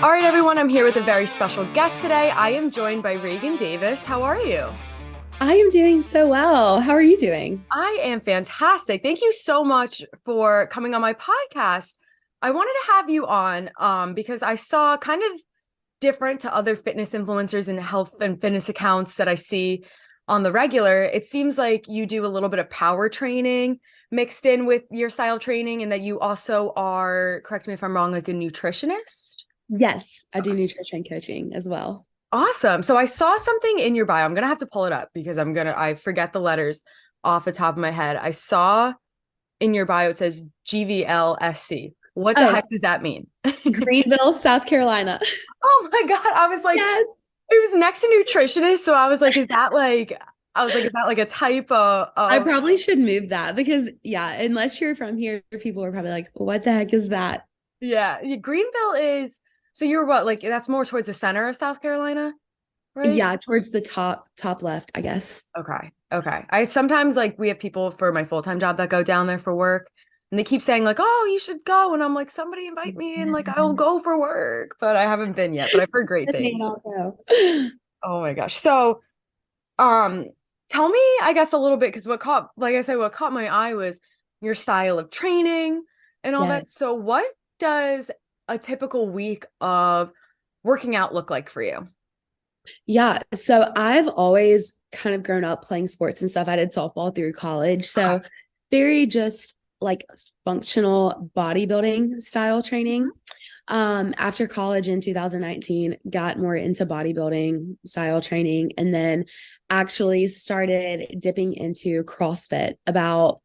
All right, everyone, I'm here with a very special guest today. I am joined by Reagan Davis. How are you? I am doing so well. How are you doing? I am fantastic. Thank you so much for coming on my podcast. I wanted to have you on because I saw kind of different to other fitness influencers and health and fitness accounts that I see on the regular. It seems like you do a little bit of power training mixed in with your style training, and that you also are, correct me if I'm wrong, like a nutritionist. Yes, I do nutrition coaching as well. Awesome. So I saw something in your bio. I'm gonna have to pull it up because I forget the letters off the top of my head. I saw in your bio it says GVLSC. What the Oh, heck does that mean? Greenville, South Carolina. Oh my God. I was like, Yes. it was next to nutritionist. So I was like, is that like a type I of probably should move that because, yeah, unless you're from here, people are probably like, what the heck is that? yeah. Greenville is, so you're what, like that's more towards the center of South Carolina, right? Yeah, towards the top left, I guess. Okay. Okay. I sometimes like we have people for my full-time job that go down there for work, and they keep saying like, "Oh, you should go." And I'm like, "Somebody invite me and like I'll go for work." But I haven't been yet, but I've heard great Man, things. I'll go. Oh my gosh. So, um tell me, I guess a little bit, because what caught my eye was your style of training and all Yes. that. So, what does a typical week of working out look like for you? Yeah. So I've always kind of grown up playing sports and stuff. I did softball through college. Okay. So very just like functional bodybuilding style training. After college in 2019, got more into bodybuilding style training and then actually started dipping into CrossFit about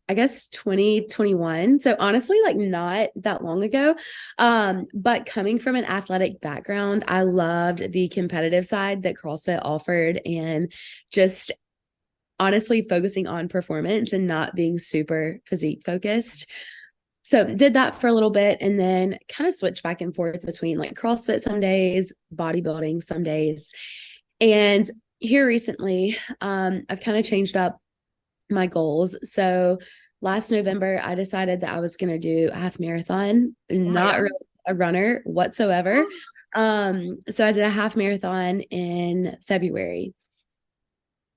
I guess 2021. So honestly, like not that long ago. But coming from an athletic background, I loved the competitive side that CrossFit offered and just honestly focusing on performance and not being super physique focused. So did that for a little bit and then kind of switched back and forth between like CrossFit some days, bodybuilding some days. And here recently, I've kind of changed up my goals. So last November, I decided that I was going to do a half marathon, Oh my not God. really a runner whatsoever. So I did a half marathon in February.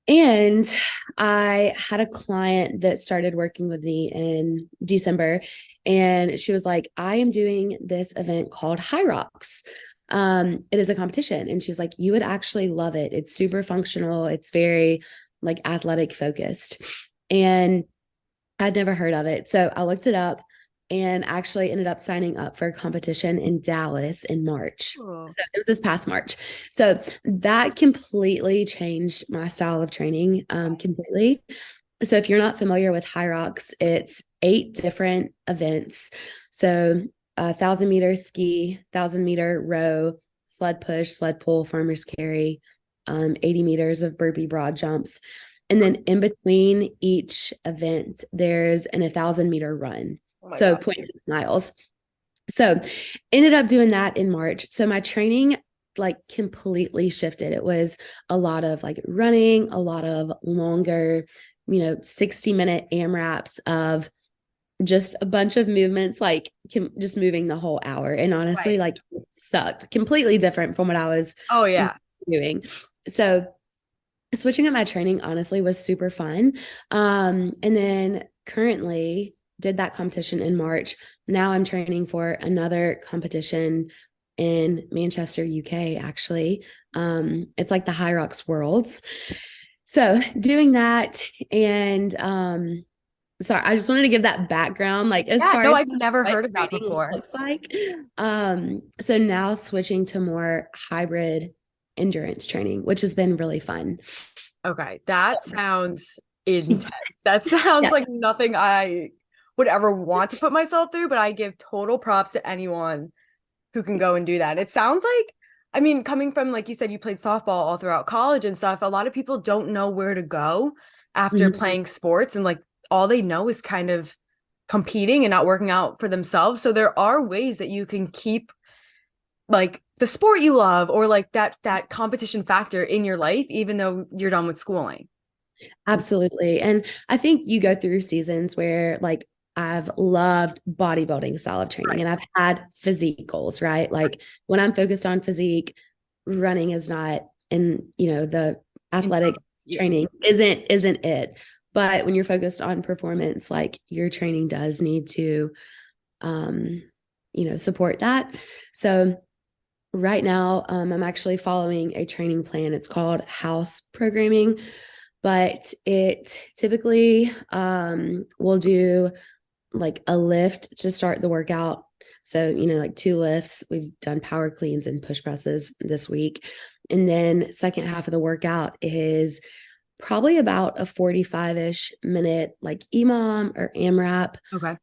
And I had a client that started working with me in December, and she was like, I am doing this event called High Rocks. It is a competition. And she was like, you would actually love it. It's super functional, it's very like athletic focused. And I'd never heard of it. So I looked it up and actually ended up signing up for a competition in Dallas in March. Oh. So it was this past March. So that completely changed my style of training completely. So if you're not familiar with High Rocks, it's 8 different events. So 1,000 meter ski, 1,000 meter row, sled push, sled pull, farmer's carry, 80 meters of burpee broad jumps. And then in between each event, there's an 1,000 meter run. Oh my So God. zero point 0.6 miles. So ended up doing that in March. So my training like completely shifted. It was a lot of like running, a lot of longer, 60-minute AMRAPs of just a bunch of movements, like just moving the whole hour. And honestly, Right. like it sucked. Completely different from what I was Oh yeah. doing. So switching up my training honestly was super fun. And then currently did that competition in March. Now I'm training for another competition in Manchester, UK, actually. It's like the High Rocks Worlds. So doing that and sorry, I just wanted to give that background, like as Yeah, far no, as I've never what heard of that training before. looks like. So now switching to more hybrid endurance training, which has been really fun. Okay, that sounds intense. That sounds Yeah. like nothing I would ever want to put myself through, but I give total props to anyone who can go and do that. It sounds like, I mean, coming from, like you said, you played softball all throughout college and stuff, a lot of people don't know where to go after Mhm. playing sports, and like all they know is kind of competing and not working out for themselves. So there are ways that you can keep like the sport you love, or like that competition factor in your life even though you're done with schooling. Absolutely. And I think you go through seasons where like I've loved bodybuilding style of training, Right. and I've had physique goals, right? Like when I'm focused on physique, running is not, and the athletic Yeah. training isn't it. But when you're focused on performance, like your training does need to um, support that. So right now, I'm actually following a training plan. It's called house programming, but it typically will do like a lift to start the workout. So, like 2 lifts. We've done power cleans and push presses this week. And then second half of the workout is probably about a 45-ish minute like EMOM or AMRAP, Okay.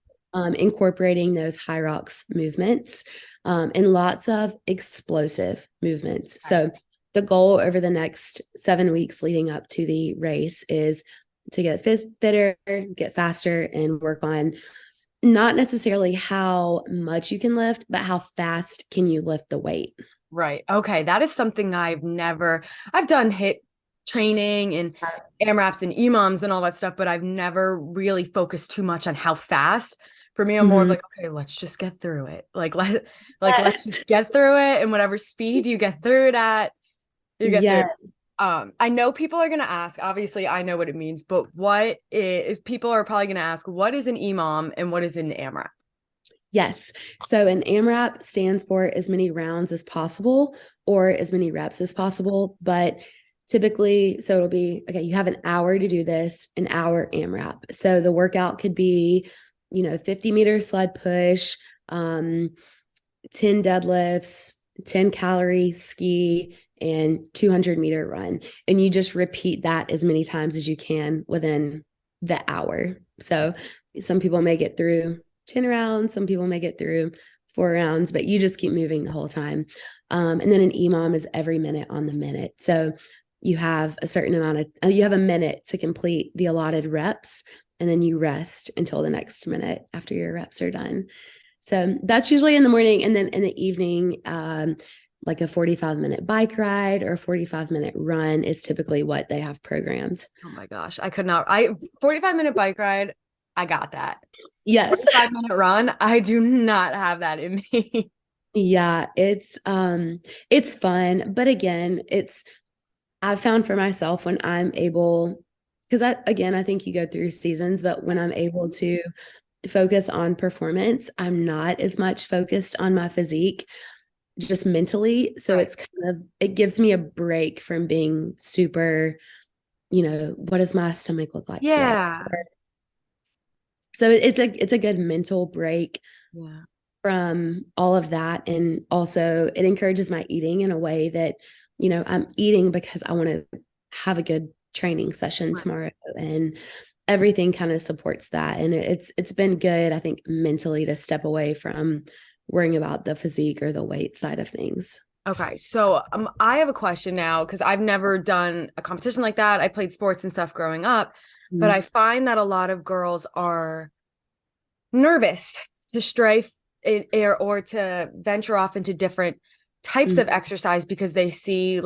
incorporating those high rocks movements, and lots of explosive movements. Okay. So the goal over the next 7 weeks leading up to the race is to get fitter, get faster, and work on not necessarily how much you can lift, but how fast can you lift the weight. Right. Okay. That is something I've done HIIT training and AMRAPs and EMOMs and all that stuff, but I've never really focused too much on how fast. For me, I'm more of Mm-hmm. like, okay, let's just get through it. Let's just get through it, and whatever speed you get through it at, you get through Yeah. it. I know people are gonna ask, obviously I know what it means, but people are probably gonna ask, what is an EMOM and what is an AMRAP? Yes. So an AMRAP stands for as many rounds as possible or as many reps as possible. But typically, so it'll be, okay, you have an hour to do this, an hour AMRAP. So the workout could be, 50-meter sled push, 10 deadlifts, 10-calorie ski, and 200-meter run. And you just repeat that as many times as you can within the hour. So some people may get through 10 rounds, some people may get through 4 rounds, but you just keep moving the whole time. And then an EMOM is every minute on the minute. So you have a certain amount of, you have a minute to complete the allotted reps, and then you rest until the next minute after your reps are done. So that's usually in the morning. And then in the evening, like a 45-minute bike ride or a 45-minute run is typically what they have programmed. Oh my gosh, I could not. 45-minute bike ride, I got that. Yes. 45-minute run, I do not have that in me. Yeah, it's fun, but again, I've found for myself when I'm able, because I think you go through seasons, but when I'm able to focus on performance, I'm not as much focused on my physique just mentally. So Right. it's it gives me a break from being super, what does my stomach look like today? Yeah. So it's a good mental break Yeah. from all of that. And also it encourages my eating in a way that, I'm eating because I want to have a good training session tomorrow, and everything kind of supports that. And it's been good, I think, mentally to step away from worrying about the physique or the weight side of things. Okay, so I have a question now because I've never done a competition like that. I played sports and stuff growing up, but I find that a lot of girls are nervous to stray or to venture off into different types of exercise because they see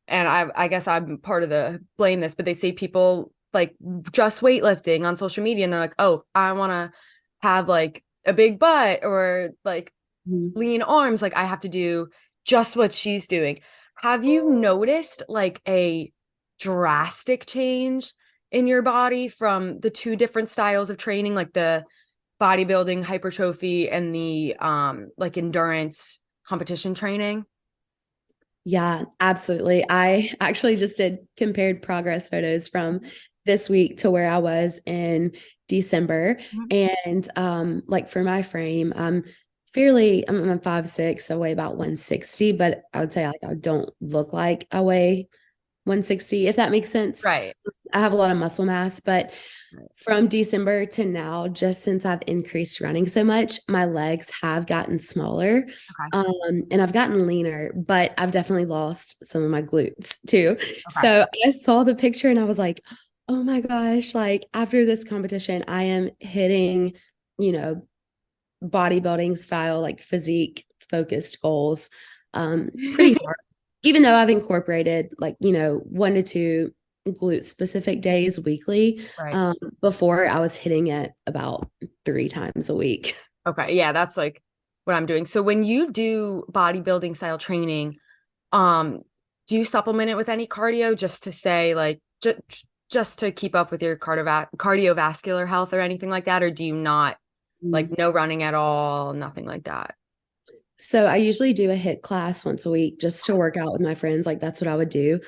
and I guess I'm part of the blame this, but they see people like just weightlifting on social media and they're like, oh, I want to have like a big butt or like lean arms. Like I have to do just what she's doing. Have you noticed like a drastic change in your body from the two different styles of training, like the bodybuilding hypertrophy and the like endurance competition training? Yeah, absolutely. I actually just did compared progress photos from this week to where I was in December. And like for my frame, I'm 5'6", I weigh about 160, but I would say like I don't look like I weigh 160, if that makes sense. Right. I have a lot of muscle mass, but from December to now, just since I've increased running so much, my legs have gotten smaller. Okay. And I've gotten leaner, but I've definitely lost some of my glutes too. Okay. So I saw the picture and I was like, oh my gosh, like after this competition, I am hitting, bodybuilding style, like physique focused goals, pretty hard. Even though I've incorporated like, 1 to 2 glute specific days weekly. Right. Before I was hitting it about 3 times a week. Okay. Yeah, that's like what I'm doing. So when you do bodybuilding style training, um, do you supplement it with any cardio just to say like just to keep up with your cardiovascular health or anything like that? Or do you not like no running at all, nothing like that? So I usually do a HIIT class once a week just to work out with my friends. Like that's what I would do.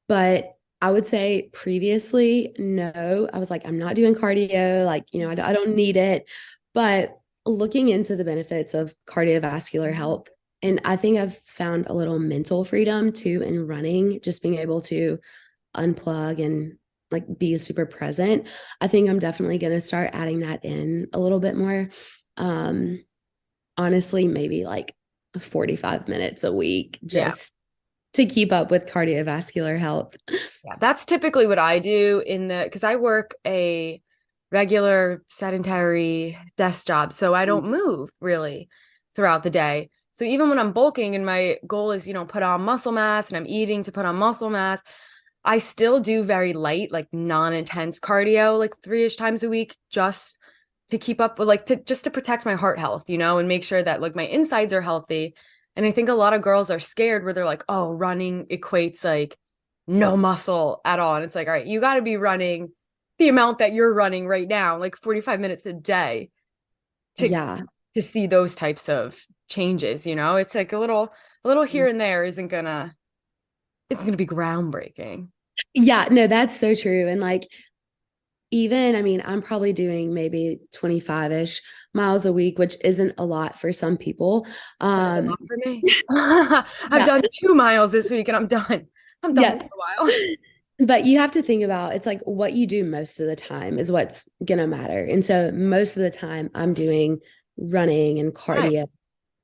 But I would say previously, no, I was like, I'm not doing cardio. Like, I don't need it. But looking into the benefits of cardiovascular health, and I think I've found a little mental freedom too in running, just being able to unplug and like be super present. I think I'm definitely going to start adding that in a little bit more. Um, Honestly, maybe like 45 minutes a week Yeah. just to keep up with cardiovascular health. Yeah, that's typically what I do because I work a regular sedentary desk job, so I don't move really throughout the day. So even when I'm bulking and my goal is, put on muscle mass and I'm eating to put on muscle mass, I still do very light, like non-intense cardio, like 3-ish times a week, just to keep up with like to just to protect my heart health, and make sure that like my insides are healthy. And I think a lot of girls are scared where they're like, oh, running equates like no muscle at all. And it's like, all right, you got to be running the amount that you're running right now, like 45 minutes a day to Yeah. to see those types of changes, It's like a little here and there isn't gonna be groundbreaking. Yeah, no, that's so true. And like, even, I mean, I'm probably doing maybe 25-ish miles a week, which isn't a lot for some people. That is a Um, lot for me. I've yeah, done 2 miles this week and I'm done. I'm done yeah. for a while. But you have to think about it's like what you do most of the time is what's gonna matter. And so most of the time I'm doing running and Right. cardio.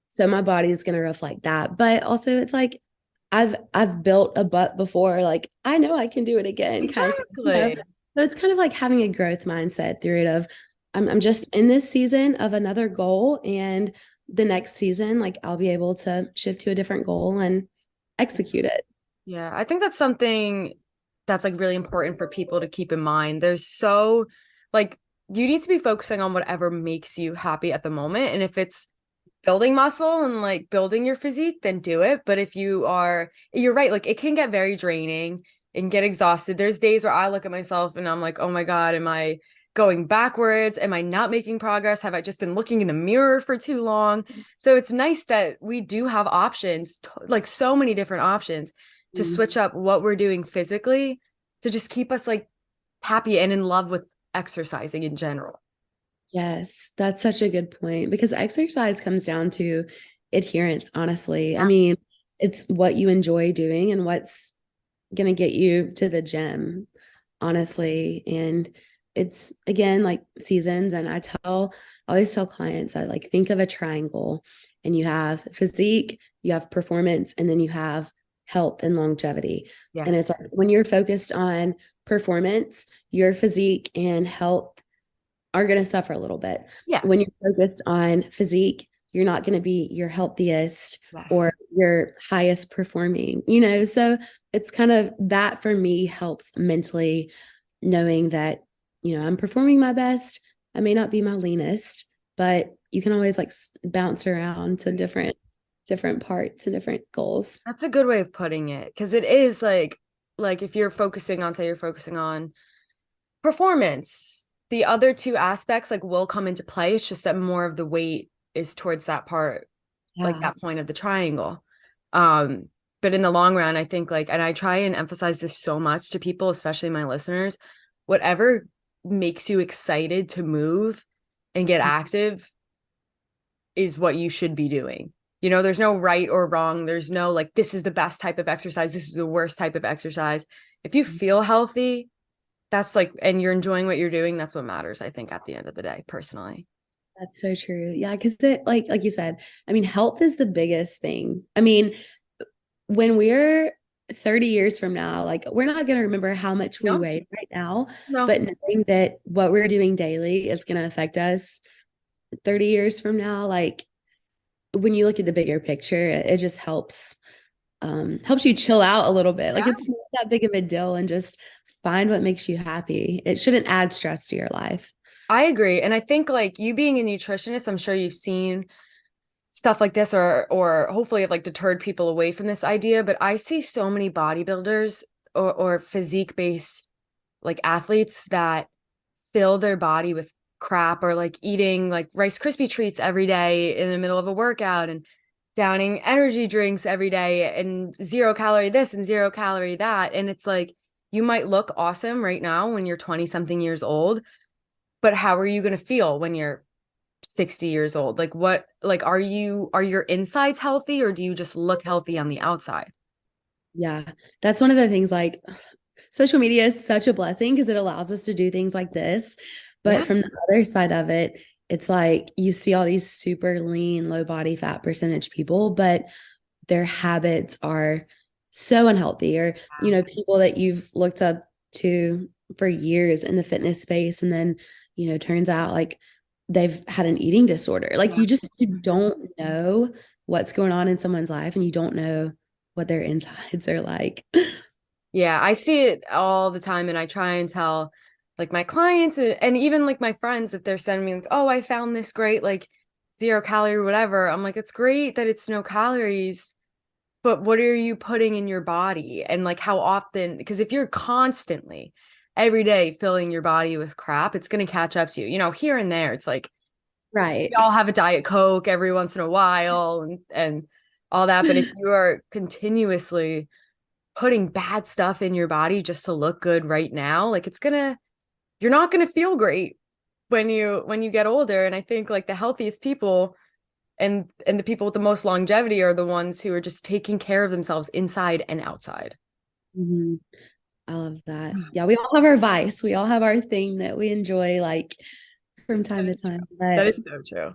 So my body is gonna reflect that. But also it's like I've built a butt before, like I know I can do it again, kind of Exactly. So it's kind of like having a growth mindset through it of I'm just in this season of another goal and the next season, like I'll be able to shift to a different goal and execute it. Yeah, I think that's something that's like really important for people to keep in mind. There's so like you need to be focusing on whatever makes you happy at the moment. And if it's building muscle and like building your physique, then do it. But if you're right, like it can get very draining and get exhausted. There's days where I look at myself and I'm like, oh my God, am I going backwards? Am I not making progress? Have I just been looking in the mirror for too long? So it's nice that we do have options, like so many different options to switch up what we're doing physically to just keep us like happy and in love with exercising in general. Yes, that's such a good point because exercise comes down to adherence, honestly. I Yeah. mean, it's what you enjoy doing and what's going to get you to the gym, honestly. And it's again like seasons. And I always tell clients, I like think of a triangle and you have physique, you have performance, and then you have health and longevity. And Yes. it's like when you're focused on performance, your physique and health are going to suffer a little bit. When Yes. you're focused on physique, you're not going to be your healthiest Yes. or your highest performing, So it's kind of that for me helps mentally knowing that, I'm performing my best. I may not be my leanest, but you can always like bounce around to different parts and different goals. That's a good way of putting it because it is like if you're focusing on say you're focusing on performance, the other two aspects like will come into play. It's just that more of the weight is towards that part, like Yeah. that point of the triangle. Um, but in the long run, I think like, and I try and emphasize this so much to people, especially my listeners, whatever makes you excited to move and get active is what you should be doing. There's no right or wrong. There's no like, this is the best type of exercise. This is the worst type of exercise. If you feel healthy, that's like, and you're enjoying what you're doing, that's what matters, I think, at the end of the day, personally. That's so true. Yeah, because it like you said, I mean, health is the biggest thing. I mean, when we're 30 years from now, like we're not going to remember how much we No, weigh right now, no. but knowing that what we're doing daily is going to affect us 30 years from now, like when you look at the bigger picture, it just helps helps you chill out a little bit. Like Yeah. it's not that big of a deal, and just find what makes you happy. It shouldn't add stress to your life. I agree. And I think like you being a nutritionist, I'm sure you've seen stuff like this or hopefully have like deterred people away from this idea. But I see so many bodybuilders or physique based like athletes that fill their body with crap or like eating like Rice Krispie treats every day in the middle of a workout and downing energy drinks every day and 0 calorie this and 0 calorie that. And it's like you might look awesome right now when you're 20 something years old, but how are you going to feel when you're 60 years old? Like what, like are your insides healthy or do you just look healthy on the outside? Yeah, that's one of the things, like social media is such a blessing because it allows us to do things like this. Yeah. But from the other side of it, it's like you see all these super lean, low body fat percentage people, but their habits are so unhealthy, or, people that you've looked up to for years in the fitness space. And then, turns out like they've had an eating disorder. Like you don't know what's going on in someone's life, and you don't know what their insides are like. Yeah, I see it all the time and I try and tell like my clients and even like my friends if they're sending me like, "Oh, I found this great like 0 calorie or whatever." I'm like, "It's great that it's no calories, but what are you putting in your body?" And like how often, because if you're constantly every day filling your body with crap, it's going to catch up to you. You know, here and there, it's like Right. we all have a Diet Coke every once in a while and all that, but if you are continuously putting bad stuff in your body just to look good right now, like you're not gonna feel great when you get older. And I think like the healthiest people and the people with the most longevity are the ones who are just taking care of themselves inside and outside. Mhm. I love that. Yeah, we all have our vice. We all have our thing that we enjoy, like from That time to is true. time. That But is so true.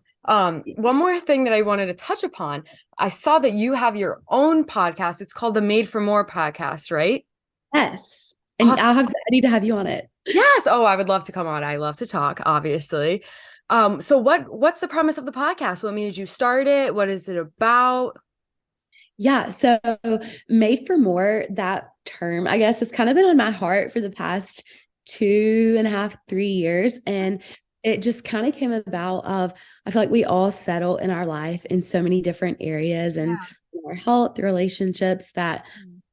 One more thing that I wanted to touch upon. I saw that you have your own podcast. It's called the Made for More podcast, right? yes, and Awesome. I need to have you on it. Yes. Oh, I would love to come on. I love to talk, obviously. So what's the premise of the podcast? What made you start it? What is it about? Yeah, so made for more, that term, I guess, has kind of been on my heart for the past 2.5, 3 years. And it just kind of came about of, I feel like we all settle in our life in so many different areas and Yeah. our health, relationships, that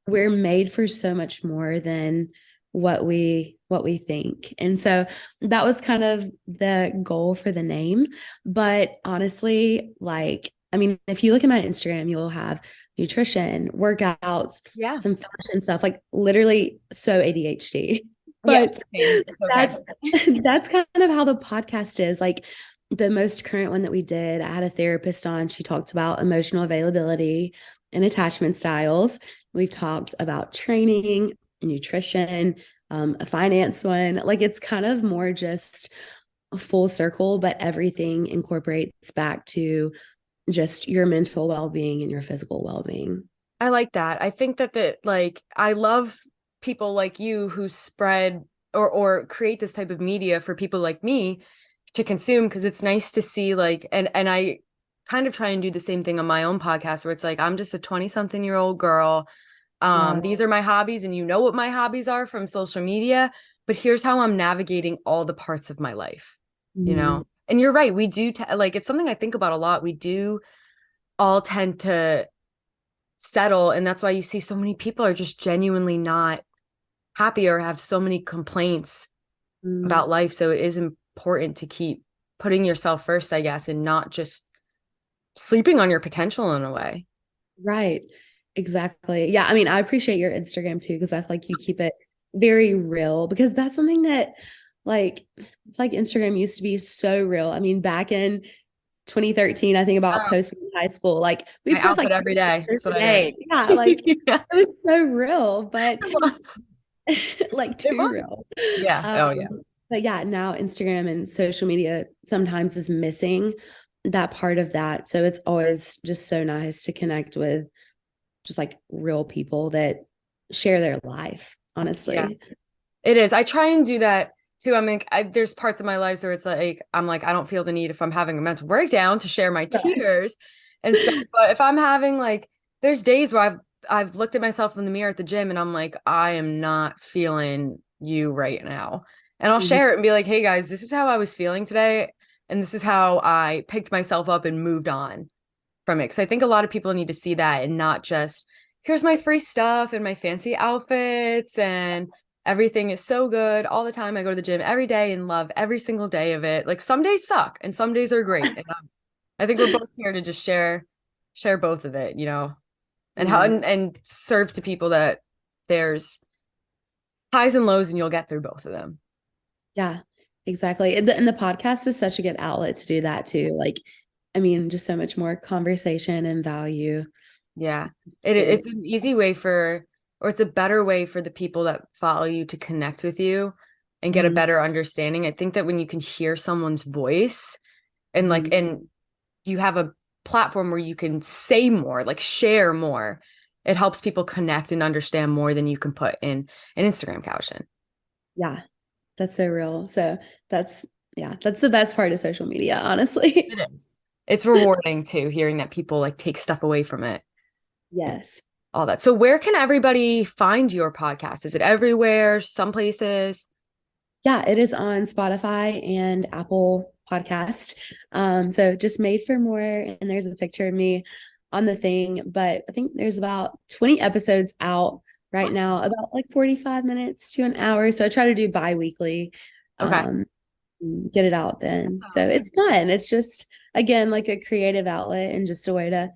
we're made for so much more than what we think. And so that was kind of the goal for the name. But honestly, like, I mean, if you look at my Instagram, you'll have nutrition, workouts, Yeah. some fashion stuff, like literally so ADHD. Yeah. But Same. It's okay. that's that's kind of how the podcast is. Like the most current one that we did, I had a therapist on. She talked about emotional availability and attachment styles. We've talked about training, nutrition, a finance one. Like it's kind of more just a full circle, but everything incorporates back to just your mental well-being and your physical well-being. I like that. I think that like I love people like you who spread or create this type of media for people like me to consume because it's nice to see like and I kind of try and do the same thing on my own podcast where it's like I'm just a 20 something year old girl. Yeah. These are my hobbies and you know what my hobbies are from social media, but here's how I'm navigating all the parts of my life, you Mhm. know? And you're right, we do like it's something I think about a lot. We do all tend to settle, and that's why you see so many people are just genuinely not happy or have so many complaints Mm. about life. So it is important to keep putting yourself first, I guess, and not just sleeping on your potential in a way. Right. Exactly. Yeah. I mean, I appreciate your Instagram too, because I feel like you keep it very real, because that's something that like Instagram used to be so real. I mean, back in 2013, I think about Oh, posting in high school, like my we'd post outfit like every 3 day. pictures That's a what I did. day. Yeah, like Yeah, it was so real, but it was. like It too was. real. Yeah. Oh, yeah. But yeah, now Instagram and social media sometimes is missing that part of that. So it's always just so nice to connect with just like real people that share their life, Yeah. honestly. It is. I try and do that too. I mean, there's parts of my life where it's like I'm like I don't feel the need if I'm having a mental breakdown to share my Right. tears and stuff. But if I'm having like, there's days where I've looked at myself in the mirror at the gym and I'm like, I am not feeling you right now. And I'll Mhm. share it and be like, hey guys, this is how I was feeling today. And this is how I picked myself up and moved on from it. Because I think a lot of people need to see that and not just, here's my free stuff and my fancy outfits and everything is so good all the time. I go to the gym every day and love every single day of it. Like some days suck and some days are great. And I think we're both here to just share both of it, and how Yeah. and serve to people that there's highs and lows and you'll get through both of them. Yeah, exactly. And the podcast is such a good outlet to do that too. Like, I mean, just so much more conversation and value. Yeah. It's an easy way or it's a better way for the people that follow you to connect with you and get a Mhm. better understanding. I think that when you can hear someone's voice and Mhm. and you have a platform where you can say more, like share more, it helps people connect and understand more than you can put in an Instagram caption. Yeah, that's so real. So that's, yeah, that's the best part of social media, honestly. It is. It's rewarding too, hearing that people like take stuff away from it and Yes. all that. So where can everybody find your podcast? Is it everywhere, some places? Yeah, it is on Spotify and Apple Podcast. So just made for more, and there's a picture of me on the thing. But I think there's about 20 episodes out right now, about like 45 minutes to an hour. So I try to do bi-weekly, Okay. um, get it out then. So Awesome. it's fun. It's just again like a creative outlet and just a way to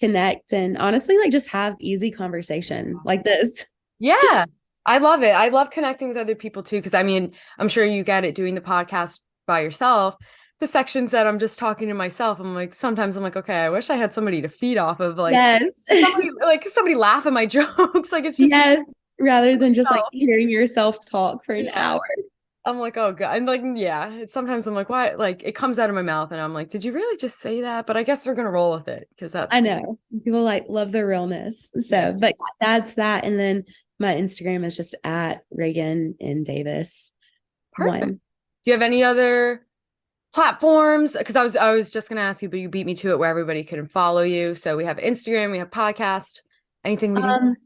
connect and honestly like just have easy conversation like this. Yeah, I love it. I love connecting with other people too, because I mean, I'm sure you get it doing the podcast by yourself. The sections that I'm just talking to myself, I'm like, sometimes I'm like, okay, I wish I had somebody to feed off of, Yes. somebody laugh at my jokes. Like it's just Yes, rather than just like myself. hearing yourself talk for an Yeah. hour. I'm like, oh God. And like, yeah, sometimes I'm like, why? Like it comes out of my mouth and I'm like, did you really just say that? But I guess we're gonna roll with it because I that's know people like love the realness. yeah, So, but that's that. And then my Instagram is just at Reagan and Davis perfect. one. Do you have any other platforms? Because I was just gonna ask you, but you beat me to it where everybody can follow you. So we have Instagram, we have podcast. Anything we didn't? Um,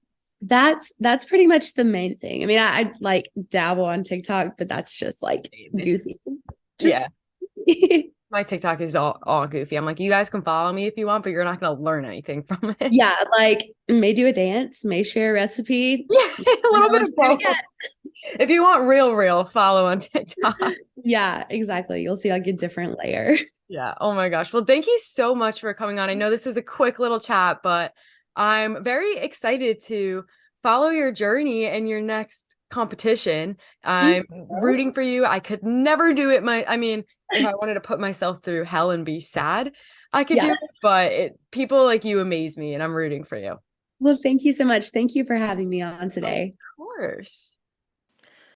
that's pretty much the main thing. I mean, I like dabble on TikTok, but that's just like It's goofy. yeah. Just My TikTok is all goofy. I'm like, you guys can follow me if you want, but you're not gonna learn anything from it. yeah, like may do a dance, may share a recipe. Yeah, a I little know bit what of to do both. again. If you want real, follow on TikTok. Yeah, exactly. You'll see like a different layer. Yeah. Oh my gosh. Well, thank you so much for coming on. I know this is a quick little chat, but I'm very excited to follow your journey and your next competition. I'm rooting for you. I could never do it. I mean, if I wanted to put myself through hell and be sad, I could do Yeah. it, but people like you amaze me and I'm rooting for you. Well, thank you so much. Thank you for having me on Of today. course.